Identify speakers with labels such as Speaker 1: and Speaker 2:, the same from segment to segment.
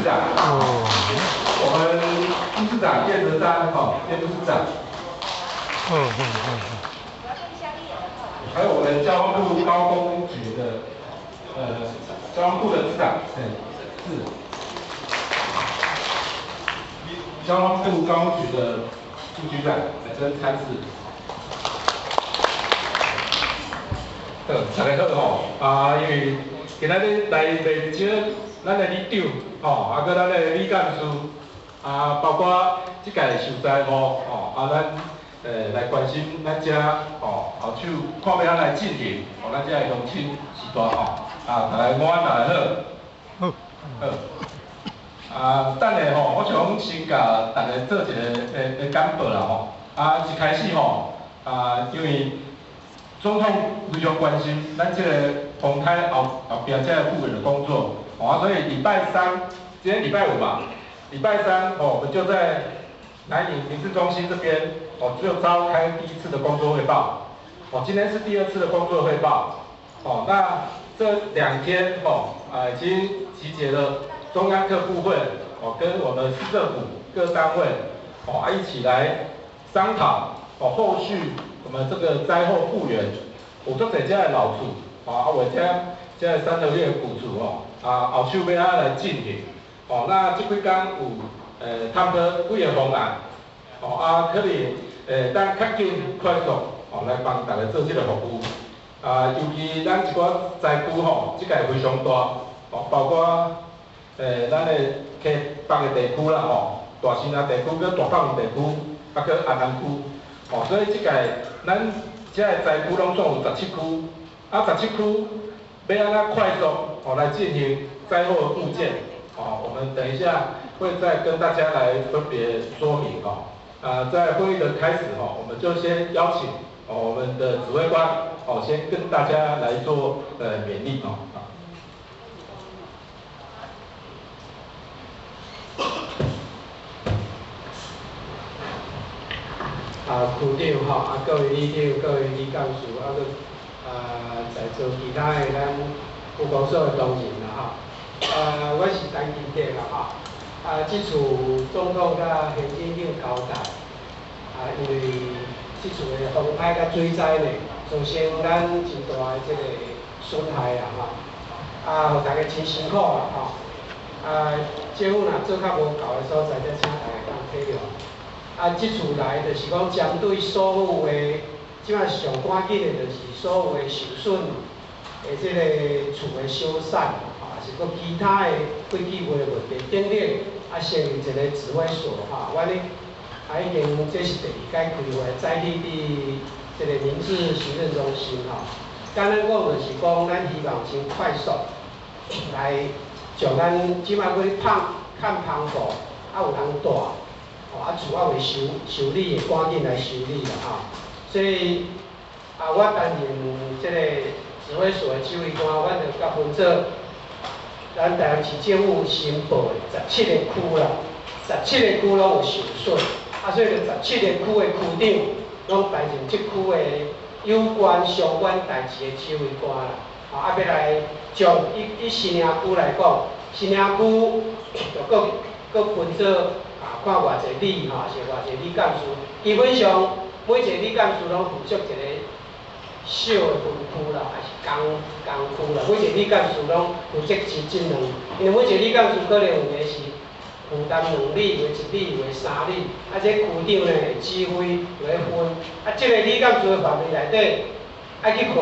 Speaker 1: 长，我们副市长叶德章叶副市长，还有我们交通部高工局的交通部的次长陈志，交通部高工局的副局长曾参事。大家好因为今仔日来袂少咱的里长搁咱的李干事包括即届受灾户咱来关心咱遮后手看要安来进行咱遮的乡亲时代大家午安，大家好。好。等下我想先甲大家做一个简报啦一开始因为总统非常关心咱这个风台后边这个复原的工作所以礼拜三，今天礼拜五吧，礼拜三我们就在南营民事中心这边就召开第一次的工作汇报今天是第二次的工作汇报那这2天已经集结了中央各部会跟我们市政府各单位一起来商讨后续我们这个灾后复原，有足侪遮的老厝或者遮的3合院古厝后手要安来进行那这几天有探讨几个方案可能当较紧快速来帮大家做这个服务尤其咱一寡灾区即个非常大包括咱的溪北的地区啦大新安地区、搁大放地区，搁安南区所以即个咱遮的灾区拢总有17区17区要安怎快速来进行灾后的复建我们等一下会再跟大家来分别说明在会议的开始我们就先邀请我们的指挥官先跟大家来做勉励
Speaker 2: 区长各位里长、各位里干事在座其他的咱府公所的同仁我是陈金德这次总统甲行政长交代因为这次的风灾甲水灾呢，造成咱真大的这个损害互大家真辛苦政府若做较无够的所在，则请大家当体谅这次来就是讲针对所有的，即摆上赶紧的，就是所有的受损的这个厝的修缮是搁其他的几几个问题等等成立一个指挥所阮咧已经这是第2届开会，载去伫这个民事行政中心简单讲就是讲，咱希望先快速来将咱即摆要看磅礴有人住厝未修理的，赶紧来修理所以我担任这个指挥所的指挥官，阮就甲分做咱台南市政府申报的17个区啦，17个区拢有受损所以就17个区的区长拢担任这区的有关相关代志的指挥官啦要来将以新营区来讲，新营区就各分做看偌济里是偌济里干事，基本上每一个里干事拢负责一个小的分区啦，还是工区啦，每一个里干事拢负责这2，因为每一个里干事可能有个是负担2里，有个1里，有个3里，这区长呢会指挥就会分这个里干事的范围内底爱去看，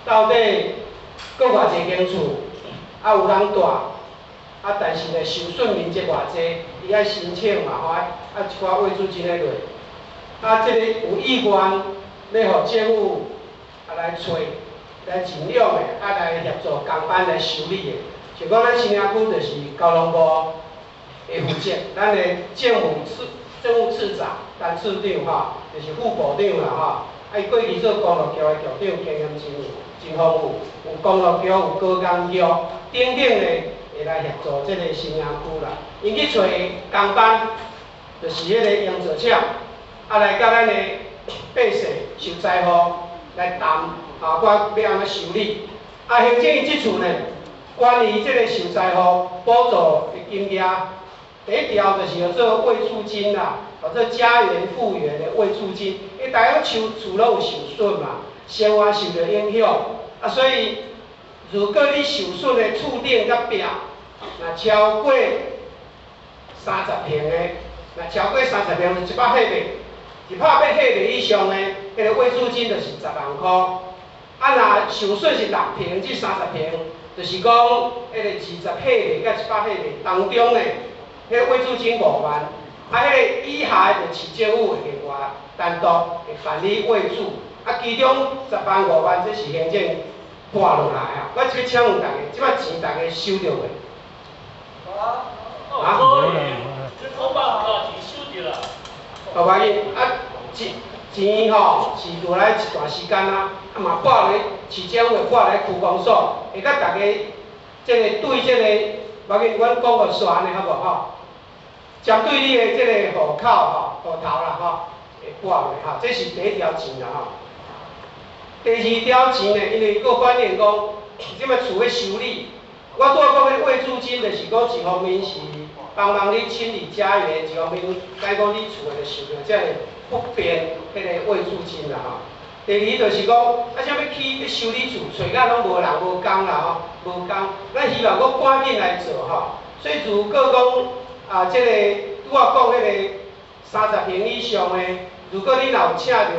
Speaker 2: 到底搁偌济间厝有人住但是呢受损面积偌济，伊爱申请一寡位置真诶落这个有意愿要互政府来找来尽量的来协助工班来修理的，像讲咱新营区就是交通部会负责，咱的政务次长、陈次长就是副部长啦伊过去做公路局的局长，经验真丰富，有公路局、有高工局等等的。会来协助这个新营区啦，因去找工班，就是迄个营造厂，来甲咱的百姓受灾户来谈，我要安怎修理。行政院即次呢，关于这个受灾户补助的金额，第一条就是叫做慰助金啦，或者家园复原的慰助金，因为大家厝拢有受损嘛，生活受到影响，啊，所以如果你受损的厝顶甲壁，若超过30平的，若超过30平就100平米，100平以上的，迄个慰助金就是10万块。啊，若受损是6平至30平，就是讲迄个20平米甲100平米当中的，迄个慰助金5万。啊，迄个以下就市政府会另外单独会办理慰助。啊，其中10万5万这是行政拨落来啊。我即个请问大家，即摆钱大家收到未？啊？
Speaker 3: 这头发都已经收着了。
Speaker 2: 好吧，啊，钱吼是落来一段时间啊，啊嘛拨咧市政府拨咧区公所，会甲大家即个对即个，我跟阮讲个说安尼好无吼？针对你的即个户口吼、户头啦吼，会拨落吼，这是第一条钱啦吼。第二条钱呢，因为个观念讲，即摆厝要修理，我拄仔讲迄慰助金，就是讲一方面是帮忙你清理家园，一方面解讲你厝会受到这个不便，迄个慰助金啦吼。第二就是讲，啊，啥要去修理厝，找甲拢无人无工啦吼，无工，咱希望讲赶紧来做吼。所以如果讲啊，即个拄仔讲迄个30平以上的，如果你若有请着人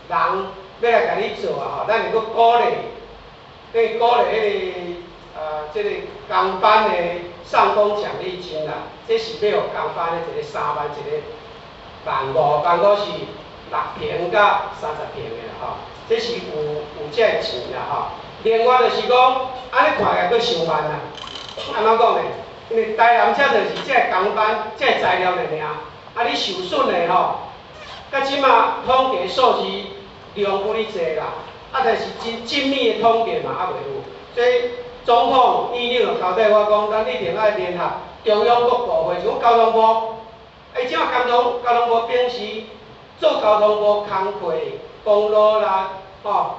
Speaker 2: 要来甲你做啊吼，咱会阁鼓励，鼓励迄个即个工班的上工奖励金啦，这是要有工班的一个3万，一个15000是6平甲30平的吼，这是有这个钱啦吼。另外就是讲，安尼看起来阁伤慢啦，安怎讲呢？因为台南遮就是这个工班、这个材料的尔，啊你受损的吼，甲即马统计数字量不哩济啦，啊但是真精密的统计嘛还袂有，所以总统伊就交代我讲，咱一定要联合中央各部会，像交通部，即马交通部平时做交通部工课，公路啦，吼，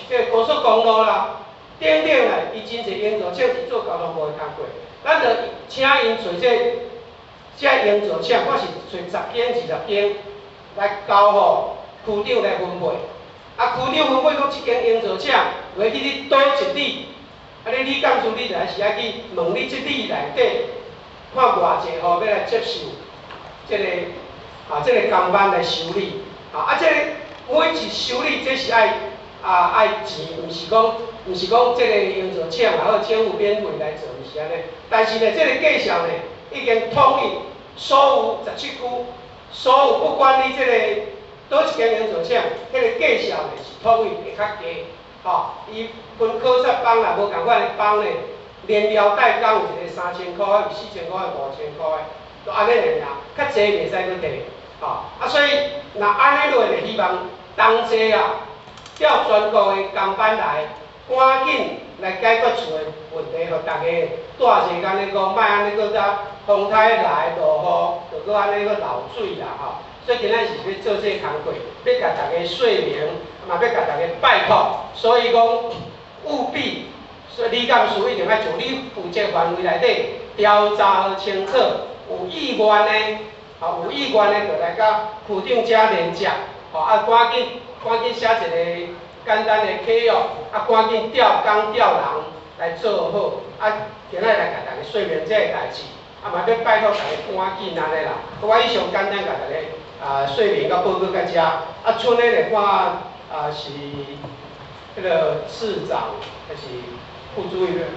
Speaker 2: 这个高速公路啦，等等啦，伊真侪应酬请是做交通部的工课。咱就请因找这应酬请，我是找10间20间来交互区长来分配。啊，区长分配讲，即间应酬请，要去你倒一里，啊，你李干事你来是爱去问你即里内底，看偌济户要来接受即个即个工班来修理。啊，即个每一修理，这是爱钱，毋是讲即个应酬请然后政府免费来做，毋是安尼。但是呢，这个计数呢，已经统一所有17区，所有不管你这个倒一间应酬请，迄个计数呢是统一会较低。吼，伊分考察帮啦，无共款的帮呢，连料代工有一个3000块，有4000块、5000块，都安尼尔，较济袂使搁摕。吼，啊，所以若安尼落呢，希望同齐啊，调全国的工班来，赶紧来解决厝的问题，互大家带时间咧讲，莫安尼搁甲风台来落雨，就搁安尼搁漏水啦吼。所以今仔是要做这工课，要甲大家说明，嘛要甲大家拜托，所以讲务必，所以李干事一定要从你负责范围内底调查清楚，有意愿的。有意愿的，就来甲区长遮联接，赶紧写一个简单的契约，赶紧调工调人来做好，今仔来甲大家说明这个代志，嘛要拜托大家赶紧安尼啦。我以上简单甲大家说明甲报告到遮，剩的来看是迄个市长还是副主任，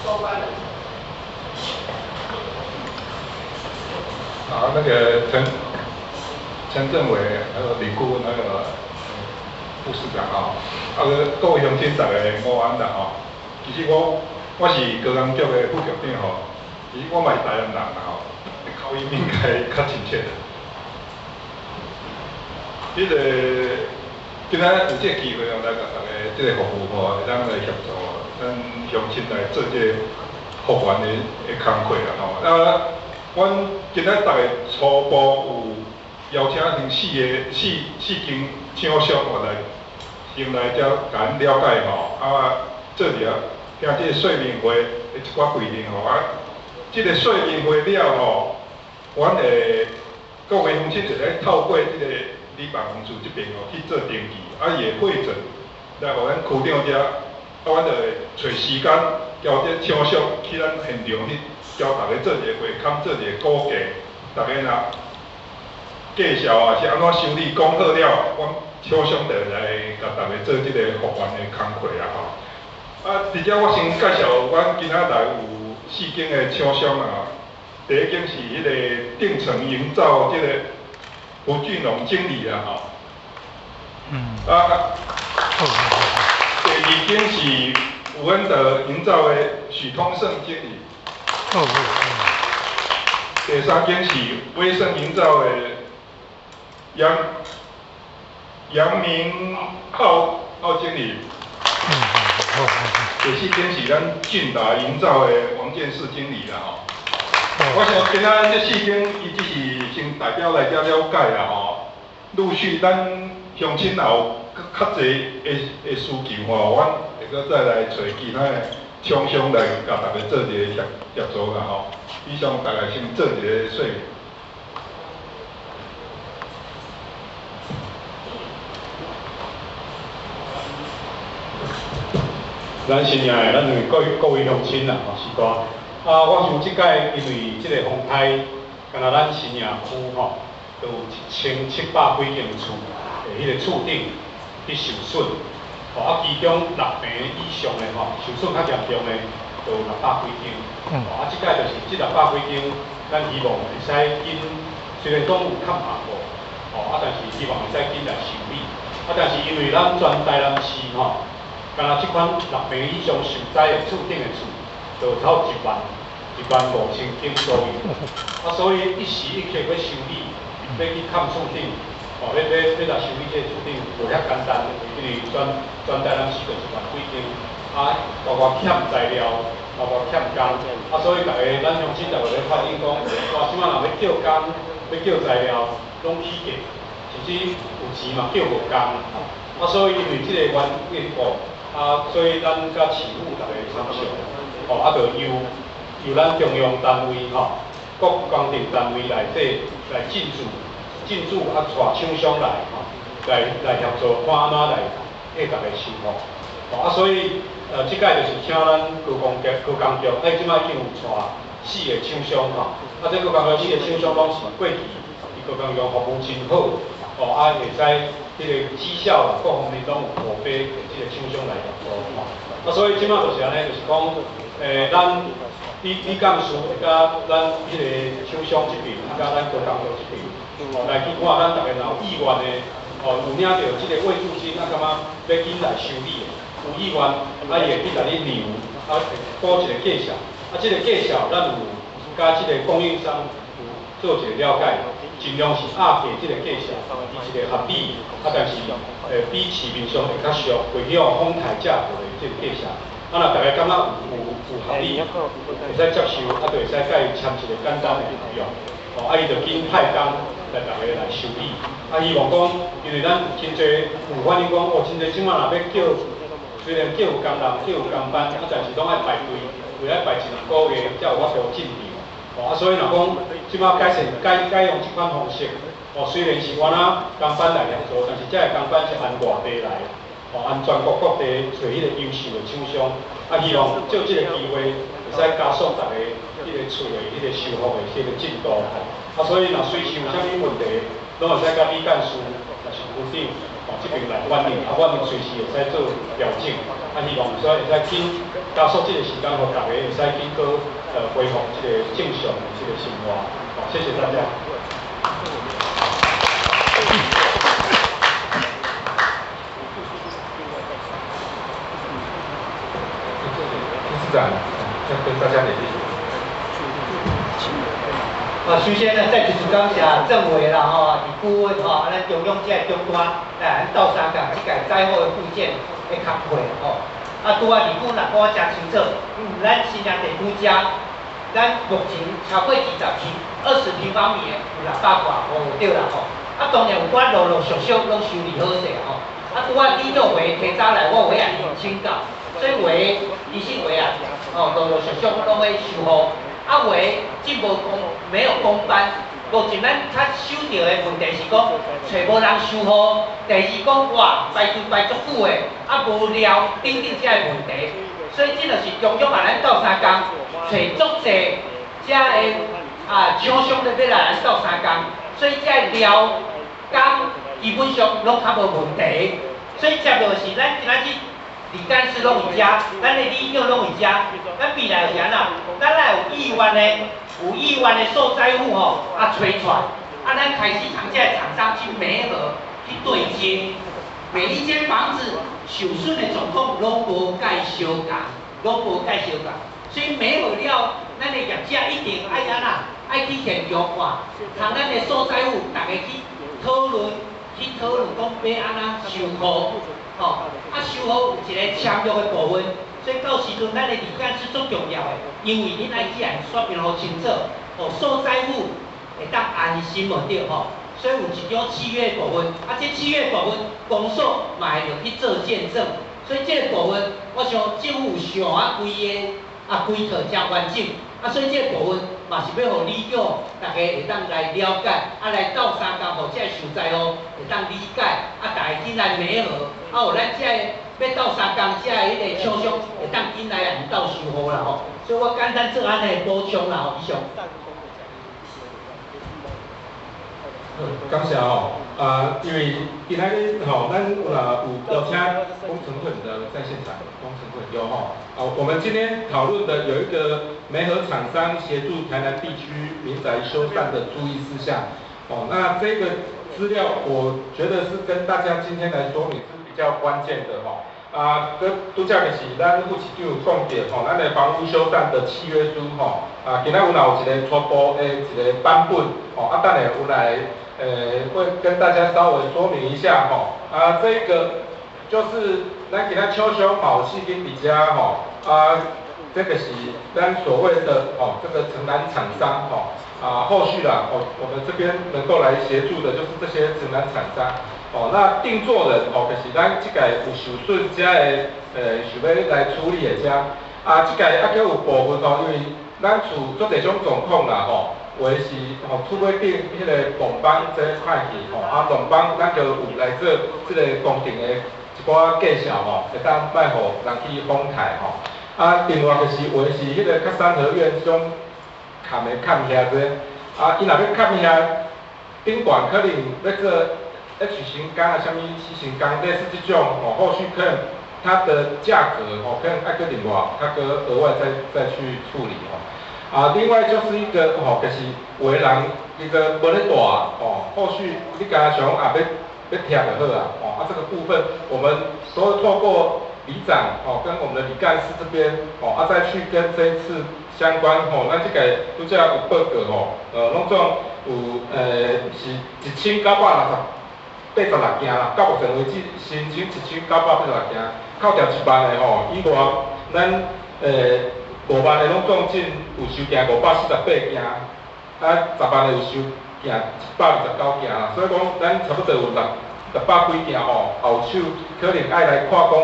Speaker 2: 收班了。
Speaker 4: 那个陈政委还有李顾问那个副市长各位乡亲大家午安啦吼。其实我是高工局的副局长吼，其实我嘛是台南人啦吼，口音应该较亲切。今仔有这个机会来甲大家这个服务会当来协助咱乡亲来做这个复原的工课啦吼。阮今仔大概初步有邀请成4间厂商来前来遮甲咱了解吼，做者听即个说明会的一寡规定吼，即个说明会了吼，阮的各位乡亲就来透过即个理办公处这边吼去做登记，也会诊来互咱区长遮，阮就会找时间交这厂商去咱现场去交大家做一个会勘，做一个估价，大家若介绍是安怎修理，讲好了，阮厂商就来甲大家做即个复原的工课啦吼。直接我先介绍，阮今仔来有4间的厂商啊。第一间是迄个定城营造即个胡俊龙经理啦吼。第二间是武恩德营造的许通胜经理。第三间是威盛营造的杨明浩经理。第四间是咱俊达营造的王建士经理啦吼。我想今仔这4间，伊只是先代表来遮了解啦吼。陆续咱乡亲也有较侪的需求吼，阮会阁再来找其他的厂商来甲大家做一个协助啦吼。以上大概先做一个说明。
Speaker 5: 咱新营的咱各位乡亲啦，吼是讲我想即届因为即个风台，敢若咱新营区吼，都有1700几间厝的迄个厝顶去受损，其中6坪以上的吼，受损较严重的，就有600几间。即届就是即600几间，咱希望会使紧，虽然讲有较麻烦，但是希望会使紧来修理。但是因为咱全台南市吼。敢若即款6坪以上受灾的厝顶的厝，就超15000间左右。所以一时一刻要修理，要去看厝顶，要来修理这厝顶无遐简单，因为全台南市就1万几间，包括欠材料，包括欠工，所以大家咱乡亲大家咧反映讲，即摆若要叫工，要叫材料，拢起价，甚至有钱嘛叫无工。所以因为即个原因故。所以咱甲市府大家参详，就由咱中央单位各公定单位内底来进驻，带厂商来协助，看安怎来替大家修复。所以即届就是请咱高工局，即摆已经有带4个厂商这高工局4个厂商拢是过去高工局服务真好，会使。这个绩效各方面拢有口碑，这个厂商来合作所以即摆就是安尼，就是讲，咱李干事甲咱迄个厂商这边，甲咱高工局这边，来去看咱大家若有意愿的，有领到这个慰助金，感觉要紧来修理的，有意愿，伊会去甲你量，补一个计数，这个计数咱有甲这个供应商有做一个了解。尽量是压价这个价钱，以一个合理，但是比市面上会较俗，会去哄抬价格的这个价钱。若大家感觉有合理，会使接受，就会使甲伊签一个简单的合约。伊就紧派工来大家来修理。希望讲，因为咱真侪有反映讲，真侪即摆若要叫，虽然叫有工人，叫有工班，但是拢爱排队，为了排1、2个月才有法度进场。所以若讲即摆改用即款方式，虽然是原工班来合作，但是这个工班是按外地来，按全国各地找迄个优秀的厂商，希望借即个机会，会使加速大家迄个厝的迄个修复的迄个进度。所以若随时有啥物问题，拢会使甲李干事，也是区长这边来反映，我们随时会使做调整。希望说会使紧加速这个时间，互大家会使紧过恢复这个正常的这个生活。谢谢大家。
Speaker 1: 理事长要跟大家联系。
Speaker 6: 首先呢，再次感谢政委啦顾问咱中央这终端来咱斗三港这个灾后的复建的工会拄李副来我真清楚，咱新营地区咱目前超过20平方米的有600多对啦当然有我陆陆续续拢修理好势拄仔李六回提早来，我话也请教，所以话其实话啊，陆陆续续拢会修好，啊话即无公没有公班。目前咱较收到的问题是讲，找无人修好。第二讲哇，排队排足久的，啊无了等等遮个问题，所以这就是中央啊，咱斗相共，找足济遮个厂商咧要来咱斗相共，所以遮个了工基本上拢较无问题。所以接落是咱今仔日李干事拢有遮，咱的理长拢有遮，咱未来是安怎？咱来有意愿的。有意愿的受灾户催出来，咱开始同这厂商去媒合、去对接，每一间房子受损的状况拢无介相共，拢无介相共，所以媒合了，咱的业者一定爱安怎，爱去现场看，同咱的受灾户大家去讨论讲要安怎修好，修好有一个签约的部分。所以到时阵，咱的理干是最重要的，因为恁爱既然说明好清楚，受灾户会当安心无对所以有一种契约部分，这契约部分公所嘛会着去做见证，所以这个部分，我想政府有上规套真完整，所以这个部分嘛是要互理长大家会当来了解，来斗相共，互这个受灾户会当理解，大家紧来媒合，互咱这个。要斗相共，遮个迄个厂商会当紧来来斗修好啦所以我简单做安尼补充啦以上。
Speaker 1: 感谢因为今仔日咱有邀请工程会的在现场，工程会有我们今天讨论的有一个媒合厂商协助台南地区民宅修缮的注意事项那这个资料我觉得是跟大家今天来说明是比较关键的拄则就是咱副市长有讲到咱的房屋修缮的契约书今仔有一个初步的一个版本等下有来会跟大家稍微说明一下这个就是咱今仔厂商嘛有4间伫遮这个是咱所谓的这个承揽厂商后续啦我们这边能够来协助的就是这些承揽厂商。那定作人就是咱即个有受损遮个想要来处理的遮即个还有部分因为咱厝做这种状况啦有的是厝尾顶迄个泵板这歹去泵板咱就有来做即个工程的一寡介绍会当卖互人去访台另外就是有的是迄个较三合院这种坎的坎遐这伊若要坎遐顶管可能要做。H 型钢什么 C 型钢，类似这种后续可能它的价格可能爱个另外，它个额外再去处理另外就是一个就是有的人一个无咧大后续你家想要贴就好这个部分我们都会透过里长跟我们的里干事这边再去跟这一次相关咱这个拄则有报告拢总有是1960。86件啦，到目前为止申请1986件，扣掉1万的以外，咱5万的拢总进有收件548件，10万的有收件129件啦，所以讲咱差不多有600几件后手可能爱来看讲，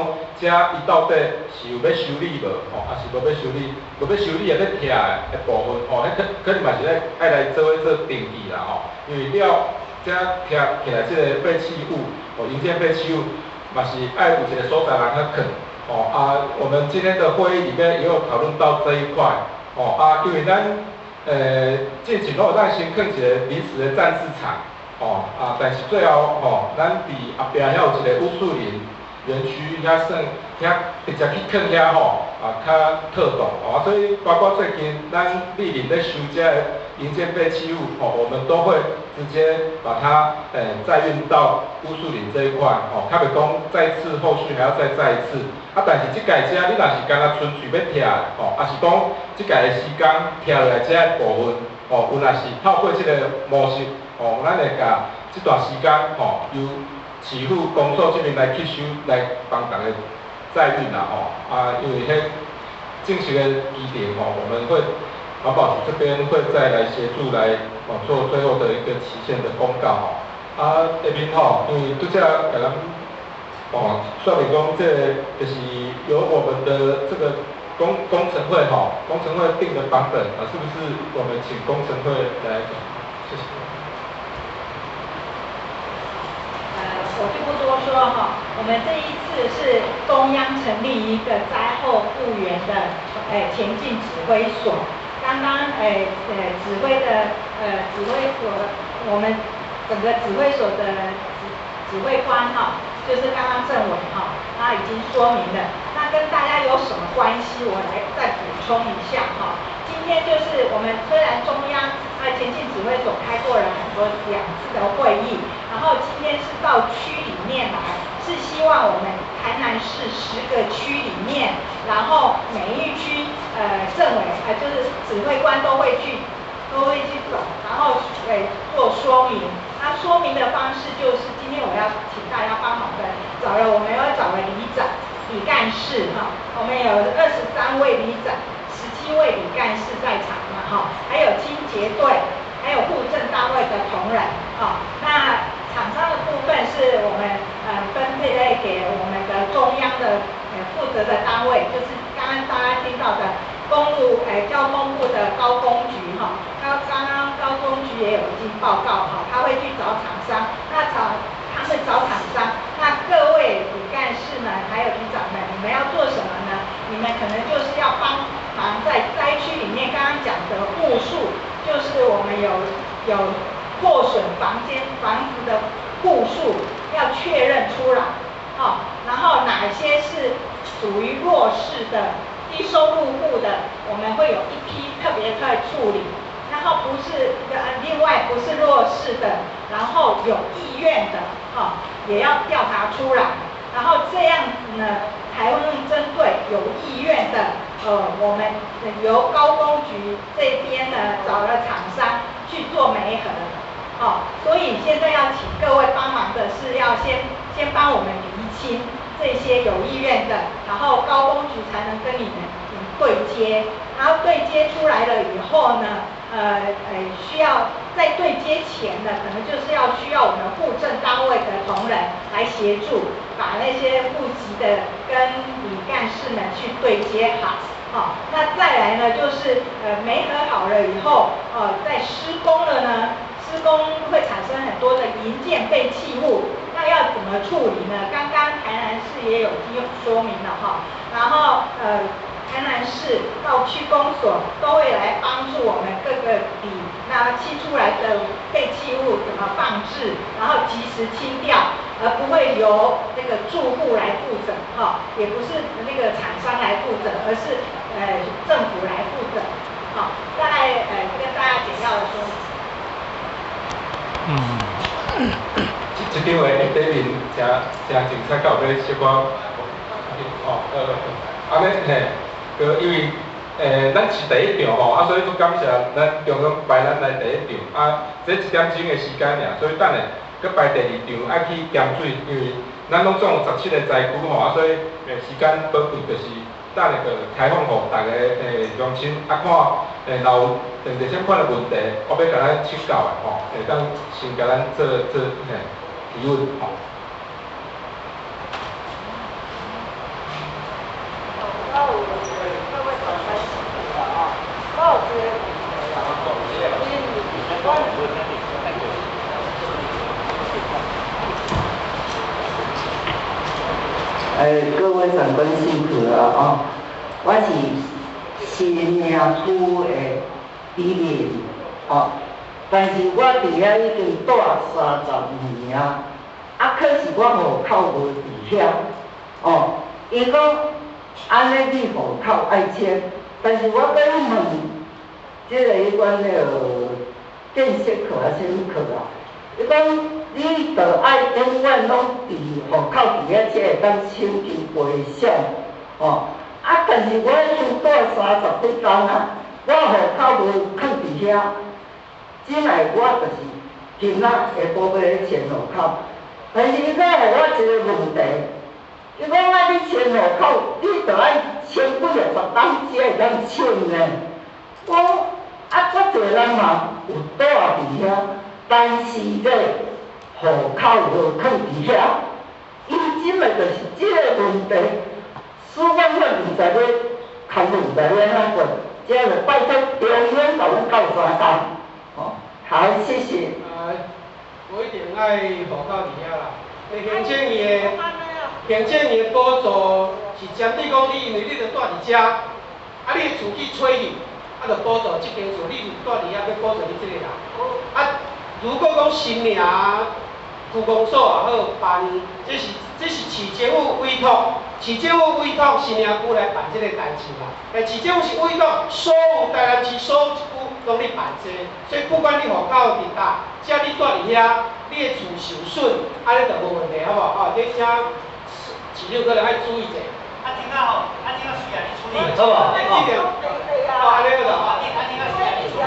Speaker 1: 遮伊到底是有要修理无还是无要修理？无要修理也要拆的部分迄可能嘛是爱来做定义啦因为了。遮贴起来，即个废弃物营建废弃物，嘛是爱有一个所在人去垦我们今天的会议里面也有讨论到这一块因为咱近期拢有咱先垦一个临时的战士场但是最后咱伫后壁遐有一个乌树林园区遐算遐直接去垦遐较特懂所以包括最近咱莅临咧收遮个营建废弃物我们都会直接把它再运到乌树林这一块较袂讲再次后续还要再一次但是即届遮你若是干那纯粹要拆还是讲即届的时间拆落来遮个部分有若是透过即个模式咱会甲即段时间由市府公所这边来吸收来帮大家载运啦因为迄正式的议程我们会环保局这边会再来协助来做最后的一个期限的公告下面因为拄则甲咱说明讲这就是由我们的这个工程会工程会定的版本啊，是不是我们请工程会来讲？谢谢。
Speaker 7: 我就不多说哈。我们这一次是中央成立一个灾后复原的前进指挥所。刚刚指挥所，我们整个指挥所的指挥官就是刚刚政委他已经说明了。那跟大家有什么关系？我来再补充一下今天就是我们虽然中央前进指挥所开过了2次的会议，然后今天是到区里面来，是希望我们台南市10个区里面，然后每一区政委就是指挥官都会去走，然后做说明。那说明的方式就是今天我要请大家帮忙的，我们要找了里长、里干事我们有23位里长、17位里干事在场还有清洁队，还有户政单位的同仁那厂商的部分是我们分配给我们的中央的负责的单位，就是刚刚大家听到的公路交通部的高工局刚刚高工局也有已经报告他会去找厂商，他们找厂商，那各位里干事们还有里长们，你们要做什么呢？你们可能就是要帮忙在灾区里面刚刚讲的户数，就是我们有破损房子的户数要确认出来然后哪些是属于弱势的低收入户的，我们会有一批特别在处理，然后另外不是弱势的，然后有意愿的也要调查出来，然后这样子呢才会针对有意愿的我们由高工局这边呢找了厂商去做媒合所以现在要请各位帮忙的是要先帮我们厘清这些有意愿的，然后高工局才能跟你们对接，然后对接出来了以后呢需要在对接前呢，可能就是需要我们户政单位的同仁来协助，把那些户籍的跟里干事们去对接好那再来呢就是媒合好了以后在施工了呢，施工会产生很多的营建废弃物，那要怎么处理呢？刚刚台南市也已经说明了然后台南市到区公所都会来帮助我们各个里，那清出来的废弃物怎么放置，然后及时清掉，而不会由那个住户来负责也不是那个厂商来负责，而是政府来负责再跟大家简要的说
Speaker 1: 这张的底面真精彩，到尾小可因为咱是第一场所以佫感谢咱中央排咱来第一场这1点钟的时间尔，所以等下佫排第2场爱去咸水，因为咱拢总有17个灾区所以时间宝贵，就是等下个开放互大家乡亲看若有任何啥款的问题，我要甲咱请教的会当先甲咱做提问
Speaker 8: 各位长官辛苦了我是新营区的居民但是我伫遐已经住35年可是我户口无伫遐伊讲安尼你户口爱迁，但是我搁去问即个迄款建设科啥物科伊讲你着爱永远拢伫户口伫遐才会当手机回响但是我已经住30几天我户口无放伫遐，真来我就是今仔下晡要来迁户口，但是伊搁互我一个问题，伊讲你迁户口，你着爱迁几个10天才会当迁呢？我足侪人嘛有住伫遐，但是咧户口无放伫遐，伊心的就是这个问题，司法法唔知要看唔知要哪个，这就拜托中央甲阮交三工，哦，好，谢谢。
Speaker 2: 我一定爱报到底下啦。行政院的补助是针对讲你，因为你著住伫遮，啊，你厝去找去，啊，著补助即间厝，你住伫遐要补助你即个人。啊，如果讲新名区公所也好办，这是市政府委托，市政府委托新名区来办即个代志啦。市政府是委托所有台南市所有一区拢咧办这个，所以不管你户口伫搭，只要你住伫遐，你的厝受损，安尼就无问题，好无？哦，这请市长可能爱注意者。
Speaker 6: 啊，怎啊吼？啊，怎啊需要你处理？
Speaker 2: 好无？一定。哦，安尼就好。
Speaker 6: 啊，怎啊需要你处理？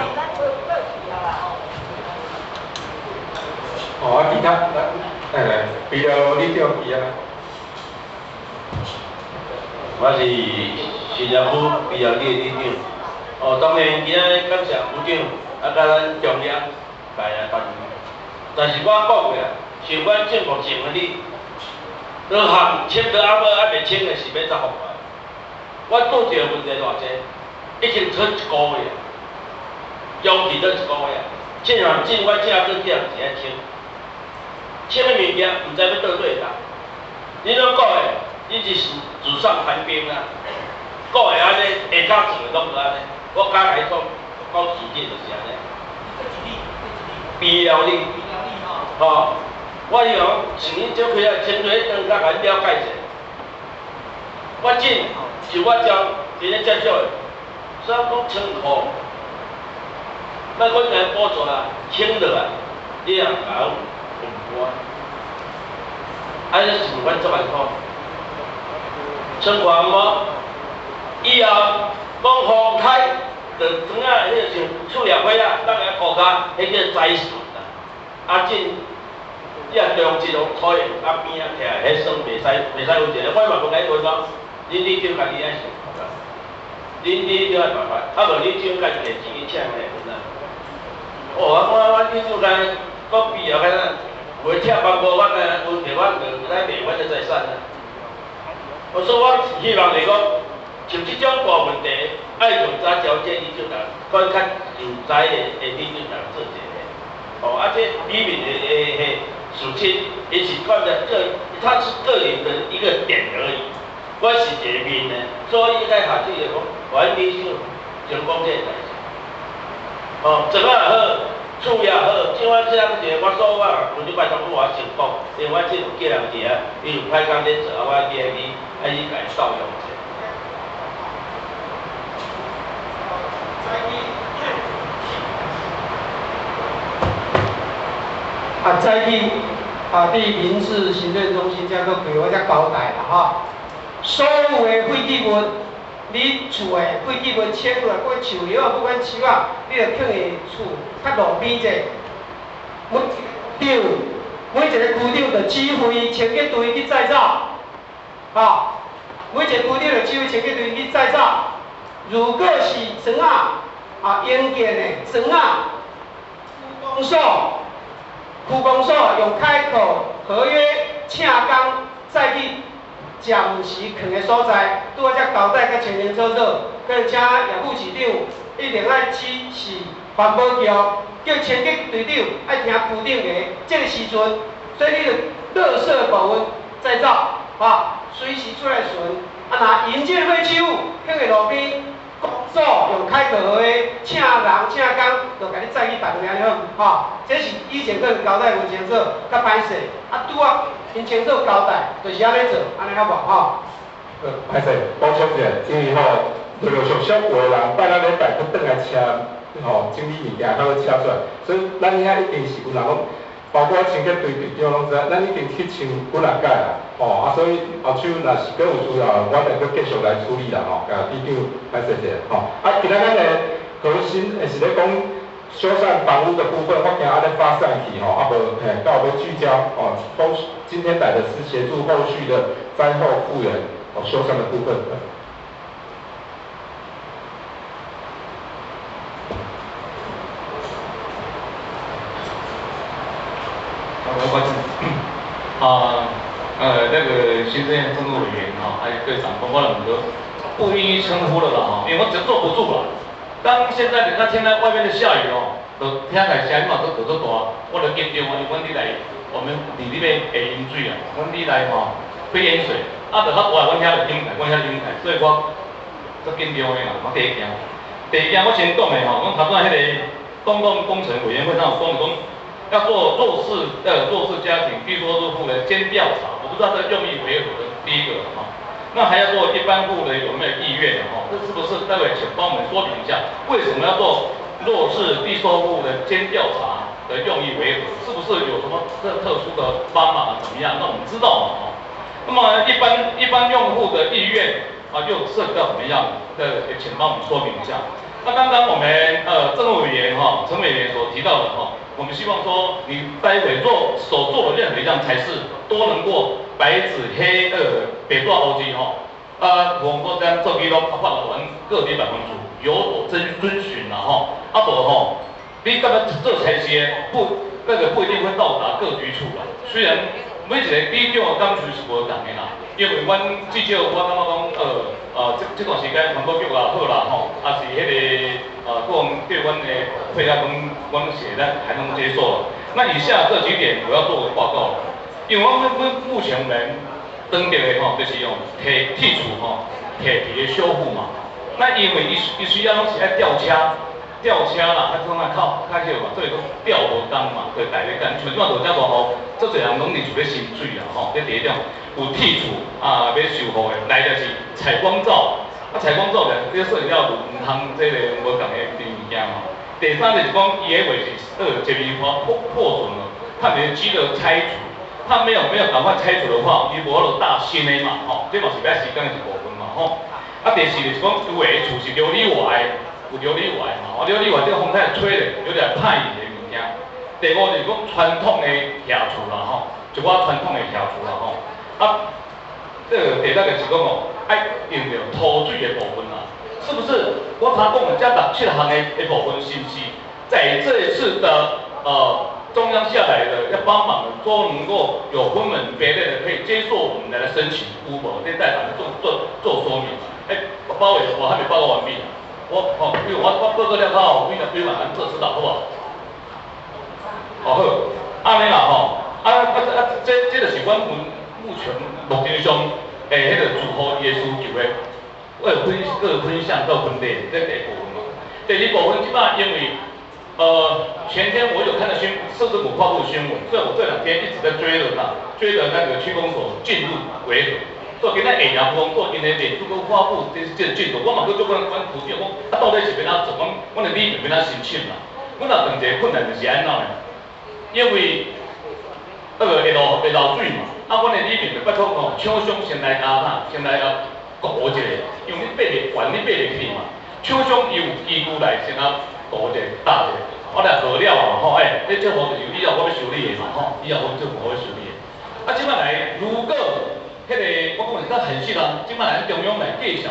Speaker 1: 哦，其他，比较你着去啊。
Speaker 9: 我是新加坡比较列理长。哦，当然今仔感谢副长，啊，甲咱中央来办。但是我讲过啊，像阮政府前的你，落项签到还袂签的是要怎办？我拄着问题偌济，已经出1个月，尤其都1个月，这项证我正做这样子爱签，签的物件毋知要倒对啥。你拢讲的，你是纸上谈兵啊，讲的安尼，下骹做的拢无安尼，我刚来讲，讲实际就是安尼。必要哩。吼，我以后像你少开啊，签约当甲咱了解者。我真就我招今日接触的，所以讲仓库，咱阮来补助啊，签落啊，你也甲我分关，安尼是阮10万块。仓库无，以后讲放开，就怎啊，迄个像厝业伙啊，当个国家，迄叫财产啦。啊，真。你啊，中一路讨厌，啊边啊徛，迄算袂使有一个，我嘛无甲你问讲，恁里长家己爱想办法，恁里长爱办法，啊无你长家己摕钱去请来分啊。哦，我里长家国必要个咱，袂请帮无阮啊，有摕阮就来卖阮的财产啊。所以我希望是讲，像即种大问题，爱用早交这里长来，看较有才的里长来做一个。哦，啊这里面的属亲也是看着他是个人的一个点而已。我是一个面的，所以在下水就讲，原理上就讲这个代志。哦，怎么也好，厝也好，像我这样一个，我所我有你拜托我成功，因为我这有叫人伫啊，伊有歹工咧做，我爱去甲伊照用者。
Speaker 2: 早起伫民事行政中心遮个给我遮交代啦吼，所有的废弃物，你厝的废弃物迁过来，过树叶啊，不管树啊，你着放伫厝较路边者，每一个区长着指挥清洁队去再造，吼，每一个区长着指挥清洁队去再造。如果是砖用建的砖区公所用开口合约请工再去暂时囥的所在，拄好才交代较清清楚楚，佮请业务市长一定爱指示环保局，叫清洁队长爱听区长的，这个时阵，所以你着垃圾部分再造，随时出来巡，若营建废弃物放在路边。公所用开口合约请人请工，就甲你载去办了了吼，这是以前可能交代袂清楚，较歹势。拄啊，因清楚交代，就是安尼做，安尼好无吼？
Speaker 1: 歹势，补充一下，因为吼，陆陆续续有的人拜咱礼拜佫转来车，整理物件，较要车出来，所以咱遐一定是有人讲。包括清洁队队长拢知，咱已经去清几啊届啦，所以后手若是搁有需要，我来搁继续来处理啦，甲队长来谢谢，今仔咱的核心是咧讲修缮房屋的部分，我惊安尼发散去，无到要聚焦，今天来的是协助后续的灾后复原，修缮的部分。
Speaker 10: 那个
Speaker 5: 行政院政务委员哈，还有各长官，我们都不一一称呼了啦哈，因为我真坐不住了。当现在你看天在外面的下雨哦，都天台下嘛都大，我就紧张啊，因为阮伫来，我们伫里面下饮水啊，阮伫来吼飞盐水，啊，就较大，阮遐就饮台，阮遐饮台，所以我足紧张的啦，我第一件，我先讲的吼，阮头先迄个公共工程委员会上有讲要做弱势家庭低收入户的先调查，我不知道这个用意为何，第一个哈。那还要做一般户的有没有意愿的哈？这是不是待会请帮我们说明一下，为什么要做弱势低收入的先调查的用意为何？是不是有什么特殊的方法怎么样？那我们知道嘛哈。那么一般用户的意愿啊，又涉及到怎么样？也请帮我们说明一下。那刚刚我们政务委员陈委员所提到的哈，我们希望说你待会所做的任何一项差事都能够白纸黑白纸黑字哈，我们将做记录发完各地办公处有所遵循啦哈，啊无吼，你感觉做差事不一定会到达各局处啦，虽然每一个比种的感受是无同的啦，因为阮至少我感觉讲这段时间环保局也好啦吼，也是迄个各方对阮的配合阮是咱还能接受了。那以下这几点我要做个报告，因为我们目前登记的吼，就是用剔除吼铁皮的修复嘛。那因为伊需要拢是爱吊车啦，啊，种啊靠较少嘛，所以讲吊无工嘛，对大家干。像即马落遮大雨，做侪人拢是就要心水啦吼，这第一点有剔除要修复的，来就是采光罩，采光罩呢，这涉及到唔通这个无共的物件嘛。第三就是讲伊个话是这边破损了，它没有记得拆除。他没有赶快拆除的话，你无法度大新的嘛，吼，这嘛是要时间的一部分嘛，吼。啊，第四就是讲有的厝是流里外，有流里外嘛，流里外这个风太吹咧，有点歹的物件。第五就是讲传统的nhà厝啦，吼，一寡传统的nhà厝啦，吼。啊，这个第六个是讲哦，爱用到土水的部分啦，是不是？我他讲的这17项的部分，是不是在这一次的中央下来的要帮忙的，都能够有分门别类的可以接受我们来申请估某这代表做说明。包委我还没报告完毕呢，因为我报告了后，我对嘛咱做指导好不好？好，安尼啦吼，这就是阮目前目前上迄个住户伊的需求的，各分项到分类，这第一部分嘛。第二部分即摆因为前天我有看到市政府发布新闻，所以我这2天一直在追着那个区公所进入维和，所以今仔下夜部做今天脸书都发布这进度，我嘛去做阮府长讲，到底是要哪做？阮的里面要哪申请啦？阮若碰一个困难就是安怎呢？因为下漏水嘛，阮的里面就拜托厂商先来加拍，先来糊一下，因为你爬袂悬，你爬袂起嘛。厂商伊有机具来先糊一下搭一下。我来好了嘛吼，你这好就是以后我要修理的嘛吼，以后我这我要修理的。啊，即摆来，如果迄个我讲是较现实啦，即摆来中央来介绍，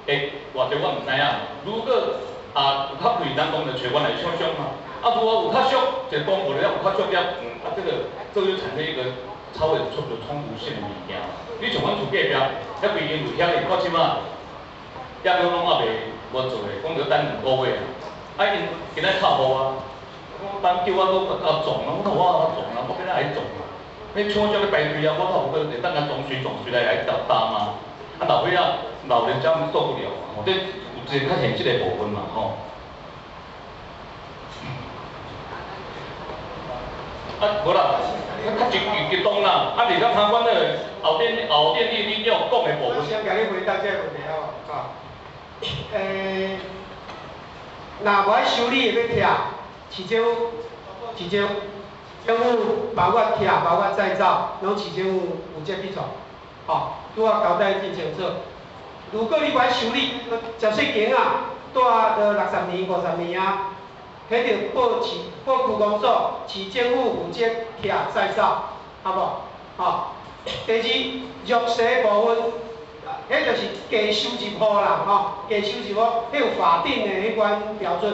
Speaker 5: 偌济我唔知影。如果有较贵，咱讲就找阮来厂商嘛。啊，如果有较俗，就讲无了有较俗了，这个就产生一个超越冲突性的物件。你像阮厝隔壁，遐规间就遐个，到即摆也拢也袂无做的，讲着等2个月啊。因今仔靠雨啊，当叫我搁种啊，我讲我种啊，我今仔来种啊。你厂商咧排队啊，我头个会当甲种水来搭嘛。啊，老岁仔老人家受不了嘛，这有一个较现实的部分嘛，吼。无啦，较激动啦。而且参观的后电力你有讲的部分。
Speaker 2: 先甲你回答这个问题啊。若无爱修理的要拆，市政府包括拆，包括再造，拢市政府有责去做。吼，拄我交代真清楚。如果你无爱修理，十细间啊，住到60年、50年啊，迄着报区公所，市政府负责拆再造，好无？吼。第二，弱势部分。迄就是加收1%啦，吼，加收1%，迄有法定的迄款标准。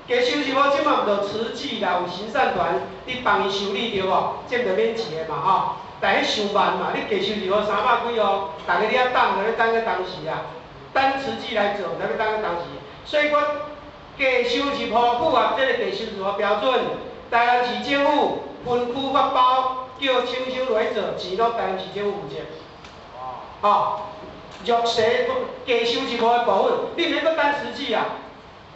Speaker 2: 加收1%，即马就慈济啦，有行善团，你帮伊修理着无？这就免钱的嘛，吼。但迄伤慢嘛，你价收入好300几哦，逐个你遐等，就要等个当时啊，等实际来做，才要等个当时。所以我价收入符合这个价收入的标准，台南市政府分区发包叫厂商来做，钱拢台南市政府负责。哦，弱势价收入的部分，你免搁等实际啊，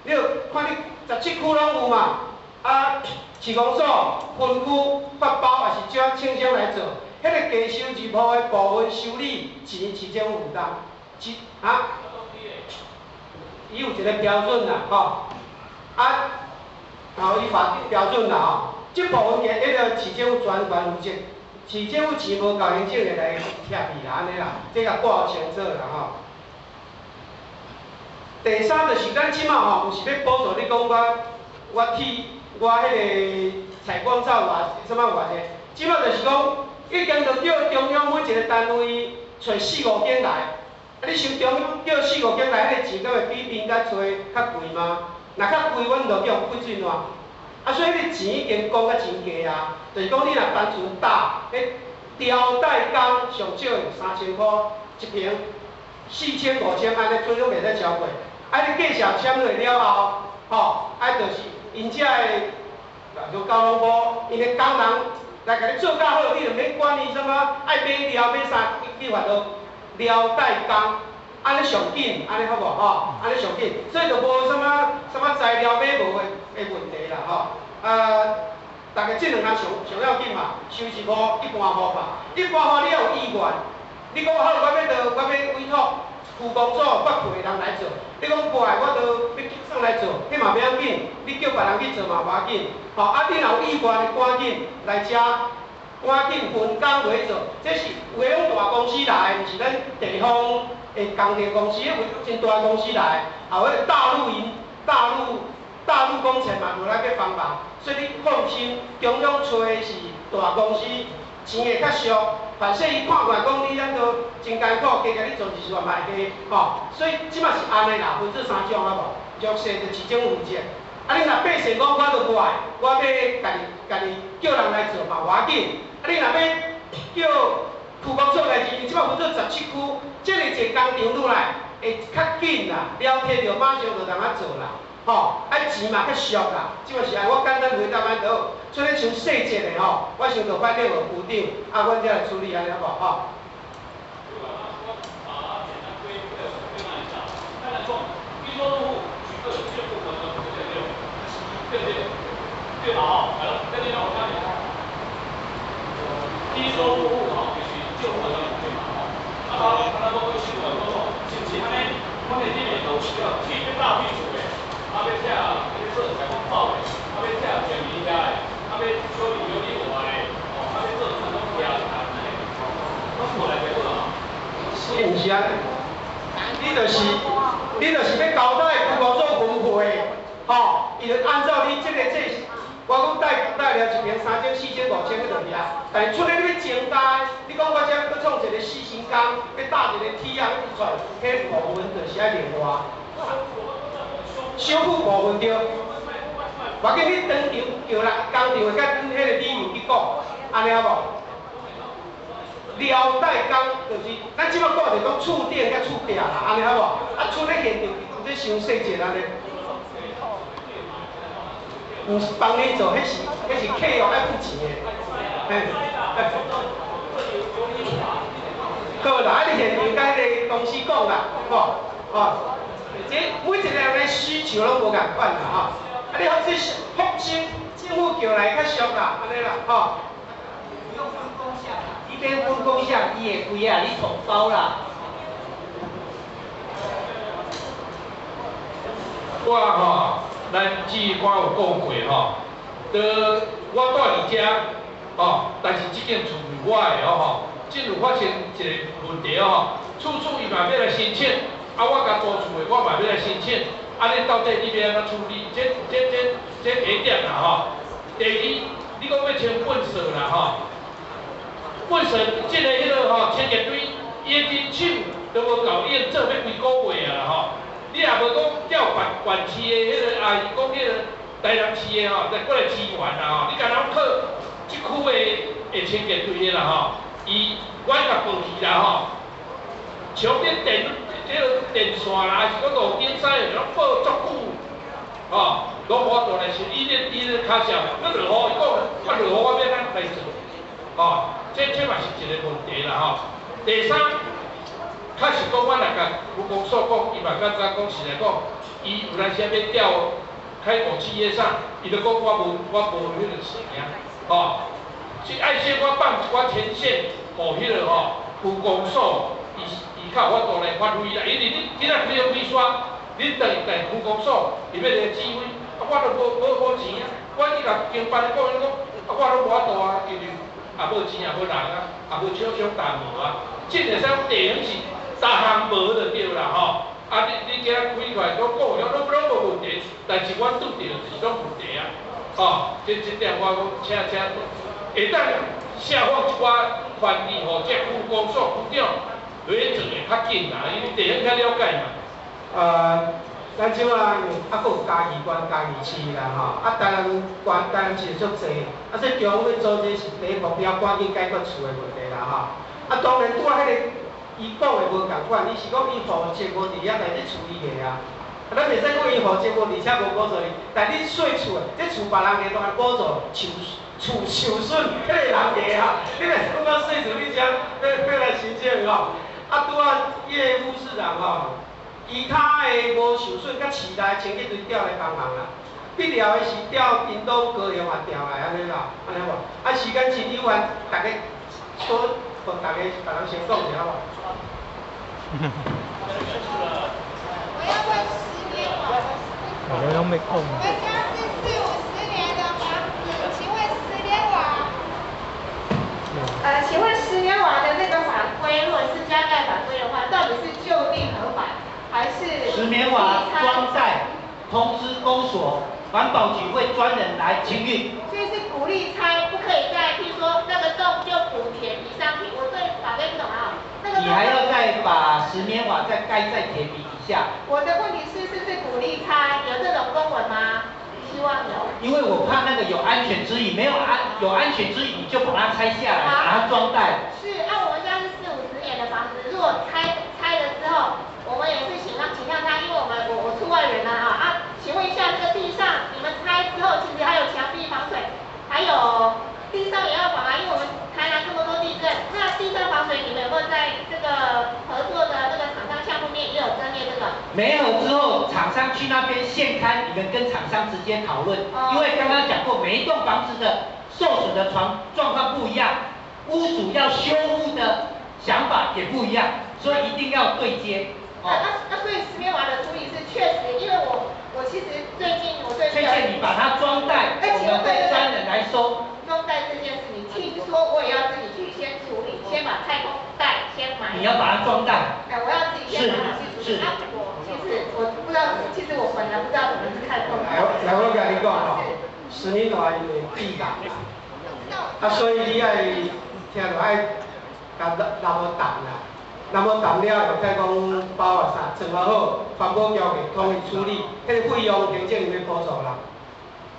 Speaker 2: 你就看你17区拢有嘛，啊，市公所分区发包也是叫厂商来做，迄个价收入的部分修理钱市政府负担，伊有一个标准啦，吼，伊法定标准啦，吼，这部分嘅迄个市政府全权负责，市政府钱无够行政会来贴伊啦，安尼啦，这甲挂清楚啦，吼。第三就是咱即马吼，毋是要补助你讲我迄个采光照什么原的，即马就是讲，已经着叫中央每一个单位找4、5间来。你想中央叫4、5间来，迄个钱敢会比民间找较贵吗？若较贵，阮就叫贵水烂。所以你钱已经讲甲真低啊，就是讲你若单纯打，迄吊带工上少的3000块一平，4000、5000安尼，最拢袂使超过。你计价签落了后，吼，就是因遮的就交通部，因的工人来甲你做较好，你就免管伊什么爱买料买啥，你烦恼。了带工，安尼上紧，安尼好无吼？安尼上紧，所以就无什么材料买无的问题啦吼。大家这两项上要紧嘛，收入一般户吧。一般户你要有意愿，你讲好，我要委托区公所发配的人来做，你讲过来我要上来做，迄嘛不要紧，你叫别人去做嘛无要紧。吼，你若有意愿，赶紧来遮。赶紧分工来做，这是有诶用大公司来，毋是咱地方诶工程公司，有真大公司来，后迄个大陆工程嘛，无来要帮忙，所以你放心，中央找诶是大公司，钱会较俗，反正伊看过来讲你咱都真艰苦，加甲你做一万嘛会加，吼，所以即马是安尼啦，分做3种啊无，弱势就市政府负责。你若百姓讲我都过来，我要家己叫人来做嘛，无要紧。你若要叫区公所来钱，即马分做17区，这个一个工程愈来会较紧啦，了解着马上就通啊做啦，吼，钱嘛较俗啦，即马是我简单回答安就好。所以像细节的吼，我想着摆给我部长，阮再来处理安尼好无吼？
Speaker 3: 对吧？好，来了，再见让我看一下。低收入户就是政府的对嘛？他都会新闻都说，甚至安尼，我哋这边都需要去大避暑的，要请做采光照的，要请全民家的，要修理油理我的，要做自动车的，我是来做啊。
Speaker 2: 是毋是安尼？你就是要交代区公所分配，吼，伊就按照你这我讲带了一平3000、4000、5000去落去啊，但是出来你要增加，你讲我遮要创一个4星工，要搭一个梯啊，要出来，迄部分就是爱另外。小付部分对，我叫你当场叫人工厂的甲迄个理由去讲，安尼好无？了带工就是咱即摆讲就讲触电甲触壁啦，安尼好无？出咧现场有这伤细节安尼。毋是帮你做，迄是客户爱付钱的，好啦，你现场甲迄个公司讲啦，这每一个人的需求拢无共款啦，你或者福星政府叫来较俗啦，安尼啦，
Speaker 6: 不用分工项，一边分工项伊会贵啊，你统包啦。
Speaker 10: 我咱机关有讲过我住伫遮但是即间厝是我的真有发生一个问题厝伊嘛要来申请，我甲租厝的我嘛要来申请，你到底你要安怎处理？这第一点啦第二，你讲要签本社啦本社即个迄个签一堆约金手都无够，已经做要几个月啊啦你也无讲叫县市的迄个阿姨讲迄个台南市的再过来支援啦你甲人靠即区的签结队的啦阮甲报去啦吼，像恁电线啦，还是讲路顶啥的，拢报足久，吼，拢无倒来是伊咧卡上，那落雨伊讲，我落雨我要咱来做，吼，这嘛是一个问题啦吼。第三，确实讲阮来甲区公所讲，伊嘛感觉讲实在讲，伊有当时要调开广企业上，伊就讲我无迄个钱啊，吼，是爱说我放一寡天线，互迄个吼区公所，伊较有法度来发挥啦。因为你今仔开了几刷，恁等于在区公所，伊要来指挥，啊我都无钱啊，我去甲经办讲，啊我都无法度啊，因为也无钱也无人啊，也无厂商担无啊，即个说地方是逐项无就对啦吼。啊，你今仔开出来都讲了，拢无问题，但是阮拄着就是种问题啊，吼，这点我讲请会当下放一寡权利，互这区公所区长落去做会较紧啦，因为地方较了解嘛。
Speaker 2: 咱即啊，还佫有嘉义县、嘉义市啦吼，啊，台南市足济，啊，说中央要做这是第一目标，赶紧解决厝的问题啦吼。啊，当然拄啊，迄个伊讲的无共款，伊是讲伊负责无伫遐来去处理的啊。啊，咱袂使讲伊负责无，而且无补助你，但你细厝的，这厝别人个当然补助厝受损，迄个人个啊，你袂讲到细厝你遮要来申请吼。啊，拄啊，伊个副市长吼。其他的无受损，甲市内清一堆调来帮忙啦。必要的是调屏东、高雄也调来安尼啦，安尼无。啊，时间是有限，大家所，互大家别人先讲一下无。
Speaker 11: 我要问10年瓦。我们家是40-50年的房子，请问10年瓦？请问10年瓦的那个法规，如果是加盖法规的话，到底是就地合法？还是
Speaker 6: 10年瓦装载，通知公所，环保局会专人来清运。
Speaker 11: 所以是鼓励拆，不可以再譬如说那个洞就补填以上品。我对法规不懂啊。那个
Speaker 6: 你还要再把10年瓦再盖在铁皮底下。
Speaker 11: 我的问题是不是鼓励拆？有这种公文吗？希望有。
Speaker 6: 因为我怕那个有安全指引，有安全指引你就把它拆下来，把它装袋。
Speaker 11: 是，我们家是40-50年的房子，如果拆了之后。我们也是倾向他，因为我出外人了啊，请问一下这个地上你们拆之后，其实还有墙壁防水，还有地上也要防啊，因为我们台南这么多地震，那地震防水你们有没有在这个合作的那个厂商项目面也有针对这个？
Speaker 6: 没有之后，厂商去那边现勘，你们跟厂商直接讨论，因为刚刚讲过，每一栋房子的受损的状况不一样，屋主要修复的想法也不一样，所以一定要对接。
Speaker 11: 那所以10年瓦的处理是确实，因为我其实最近我对
Speaker 6: 谢谢你把它装袋，我们会专人来收。
Speaker 11: 装袋这件事，你听说我也要自己去先处理，先把太空袋先买。
Speaker 6: 你要把它装袋。
Speaker 11: 我要自己先把它去处理。我不知道，其实我本来不知道怎么是太空袋。
Speaker 2: 来，我甲你讲吼，10年瓦因为地人啦，所以你爱听着爱甲那么淡啦。那么淡了，又再讲包啊啥，做啊好，环保局会统一处理，迄个费用行政会补助啦。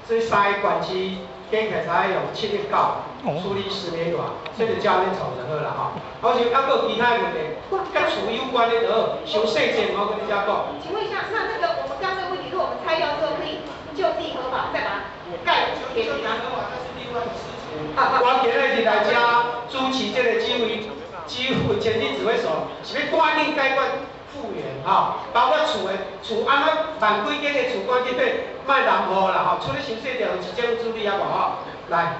Speaker 2: 所以3个县市加起来用7亿9处理10年瓦，所以就照恁创就好啦吼。好像还有其他问题，甲厝有关的就好，详细节我跟你遮讲。
Speaker 11: 请问一下，那个我们刚才问题，如果我们拆掉之后可以就地合法再把它盖铁皮吗？
Speaker 2: 我今日是来遮主持这个指挥前进指挥所，是要赶紧解决复原吼，包括厝安怎万几间的厝赶紧卖人户啦吼，处理伤细条是政府处理啊无吼，来。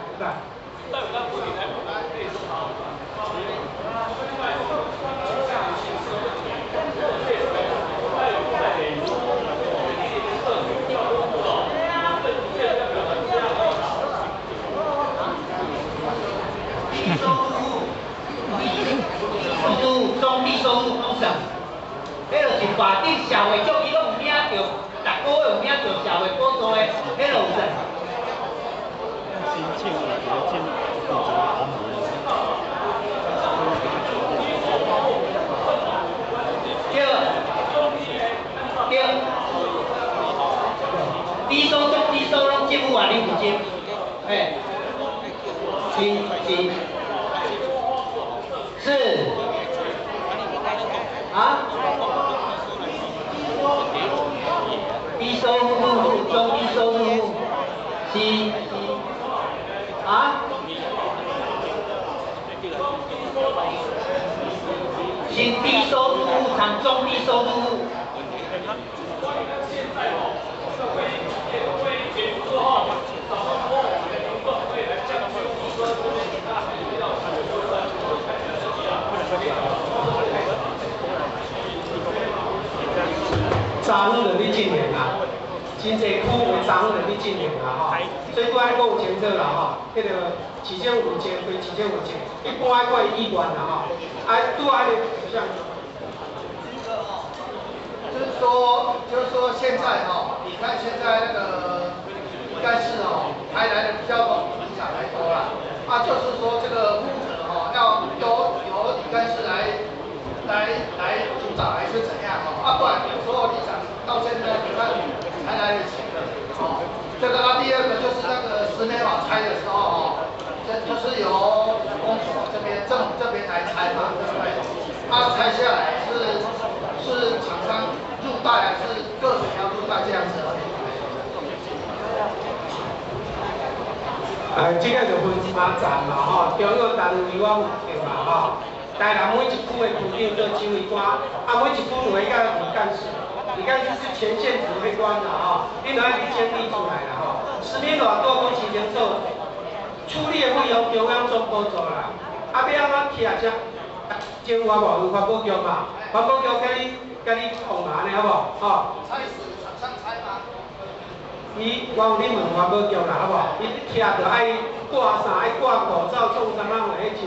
Speaker 6: 中低收入补偿，迄就是法定社会福利，拢有领着，逐个月有领着社会补助的，迄就有啥？对，低收中低收拢政府话你负责，是。低收入户、中低收入户，是啊？是低收入户和中低收入户。
Speaker 3: 现在社会结束之后，早上我们的民众会来降低低收入户大概回到
Speaker 2: 查某就你进行啦，真侪区为查某就你进行啦吼，所以我爱讲有清楚啦吼，迄个市政有钱归市政有钱，一般爱看意愿啦吼，啊，拄爱个像。
Speaker 12: 就是说现在你看现在那个应该是还来的比较比理想来多了，就是说这个负责要由理干事来主导还是怎样不然有时候理想到现在你看才来得及的这个第二个就是那个石梅瓦拆的时候就是由公所这边政府这边来拆嘛，对不对？拆下来是厂商入袋还是个人要入袋这样子而已。
Speaker 2: 这个就分3站嘛吼，中央单位我有定嘛吼，台南每一区的区长做指挥官，每一区就会甲理干事，理干事是前线指挥官啦吼，你就要去建立出来啦吼。石棉偌多我市政所处理的费用中央总补助啦，要安怎徛遮？政府无有环保局嘛，环保局甲你讲嘛，安尼好无？
Speaker 12: 拆是厂商拆吗？
Speaker 2: 我有咧问环保局啦，好无？伊徛着爱挂啥，爱挂口罩，创啥物，迄真。